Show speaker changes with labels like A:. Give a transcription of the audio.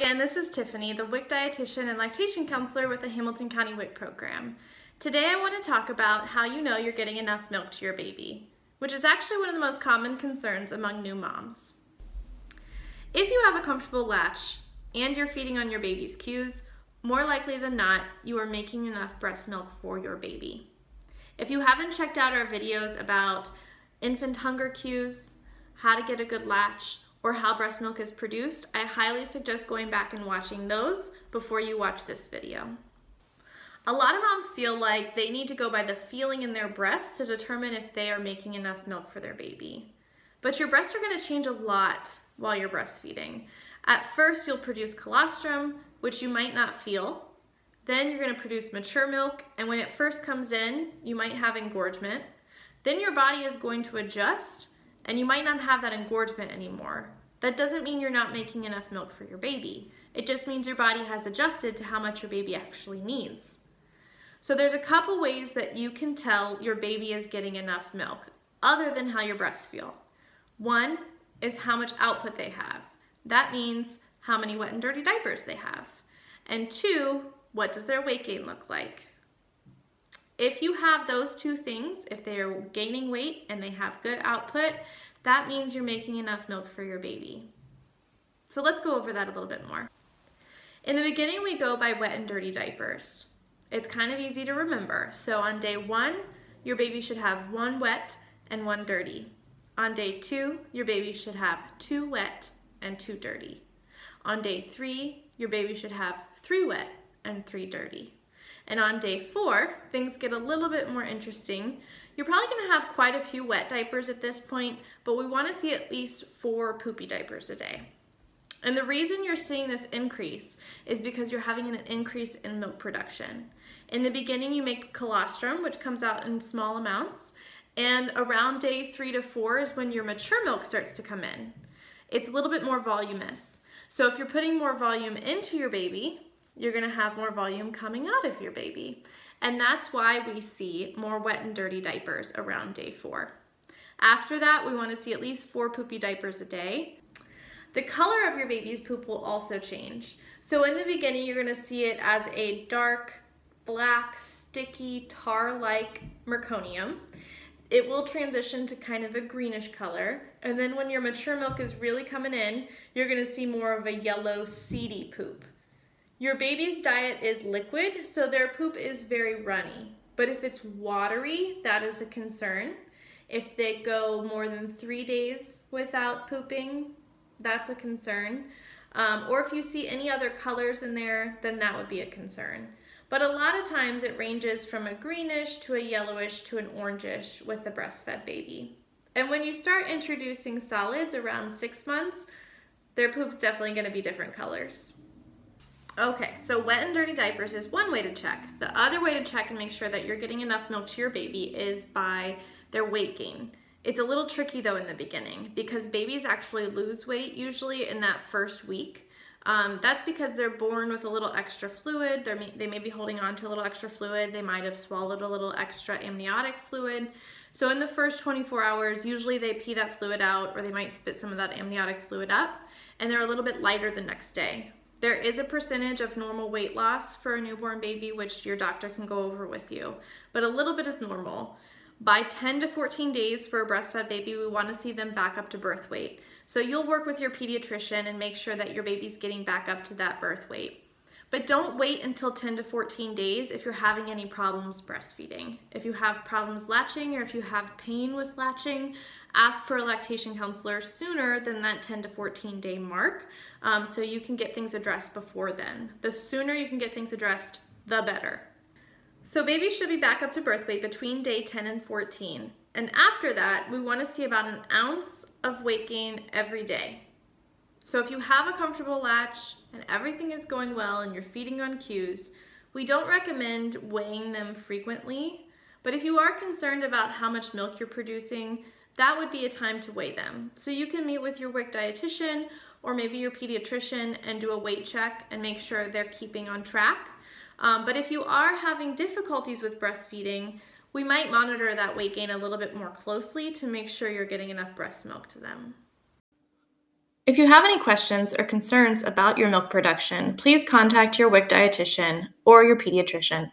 A: again, this is Tiffany, the WIC dietitian and lactation counselor with the Hamilton County WIC program. Today I want to talk about how you know you're getting enough milk to your baby, which is actually one of the most common concerns among new moms. If you have a comfortable latch and you're feeding on your baby's cues, more likely than not, you are making enough breast milk for your baby. If you haven't checked out our videos about infant hunger cues, how to get a good latch, or how breast milk is produced, I highly suggest going back and watching those before you watch this video. A lot of moms feel like they need to go by the feeling in their breast to determine if they are making enough milk for their baby. But your breasts are going to change a lot while you're breastfeeding. At first, you'll produce colostrum, which you might not feel. Then you're going to produce mature milk, and when it first comes in, you might have engorgement. Then your body is going to adjust, and you might not have that engorgement anymore. That doesn't mean you're not making enough milk for your baby. It just means your body has adjusted to how much your baby actually needs. So there's a couple ways that you can tell your baby is getting enough milk, other than how your breasts feel. One is how much output they have. That means how many wet and dirty diapers they have. And two, what does their weight gain look like? If you have those two things, if they are gaining weight and they have good output, that means you're making enough milk for your baby. So let's go over that a little bit more. In the beginning, we go by wet and dirty diapers. It's kind of easy to remember. So on day 1, your baby should have 1 wet and 1 dirty. On day 2, your baby should have 2 wet and 2 dirty. On day 3, your baby should have 3 wet and 3 dirty. And on day 4, things get a little bit more interesting. You're probably going to have quite a few wet diapers at this point, but we want to see at least 4 poopy diapers a day. And the reason you're seeing this increase is because you're having an increase in milk production. In the beginning, you make colostrum, which comes out in small amounts, and around day 3 to 4 is when your mature milk starts to come in. It's a little bit more voluminous. So if you're putting more volume into your baby, you're going to have more volume coming out of your baby. And that's why we see more wet and dirty diapers around day 4. After that, we want to see at least 4 poopy diapers a day. The color of your baby's poop will also change. So in the beginning, you're going to see it as a dark, black, sticky, tar-like meconium. It will transition to kind of a greenish color. And then when your mature milk is really coming in, you're going to see more of a yellow, seedy poop. Your baby's diet is liquid, so their poop is very runny. But if it's watery, that is a concern. If they go more than 3 days without pooping, that's a concern. Or if you see any other colors in there, then that would be a concern. But a lot of times it ranges from a greenish to a yellowish to an orangish with the breastfed baby. And when you start introducing solids around 6 months, their poop's definitely going to be different colors. Okay, so wet and dirty diapers is one way to check. The other way to check and make sure that you're getting enough milk to your baby is by their weight gain. It's a little tricky though in the beginning because babies actually lose weight usually in that first week. That's because they're born with a little extra fluid. They may be holding on to a little extra fluid. They might have swallowed a little extra amniotic fluid. So in the first 24 hours, usually they pee that fluid out or they might spit some of that amniotic fluid up and they're a little bit lighter the next day. There is a percentage of normal weight loss for a newborn baby, which your doctor can go over with you, but a little bit is normal. By 10 to 14 days for a breastfed baby, we want to see them back up to birth weight. So you'll work with your pediatrician and make sure that your baby's getting back up to that birth weight. But don't wait until 10 to 14 days if you're having any problems breastfeeding. If you have problems latching or if you have pain with latching, ask for a lactation counselor sooner than that 10 to 14 day mark so you can get things addressed before then. The sooner you can get things addressed, the better. So babies should be back up to birth weight between day 10 and 14. And after that, we want to see about an ounce of weight gain every day. So if you have a comfortable latch and everything is going well and you're feeding on cues, we don't recommend weighing them frequently. But if you are concerned about how much milk you're producing, that would be a time to weigh them. So you can meet with your WIC dietitian or maybe your pediatrician and do a weight check and make sure they're keeping on track. But if you are having difficulties with breastfeeding, we might monitor that weight gain a little bit more closely to make sure you're getting enough breast milk to them. If you have any questions or concerns about your milk production, please contact your WIC dietitian or your pediatrician.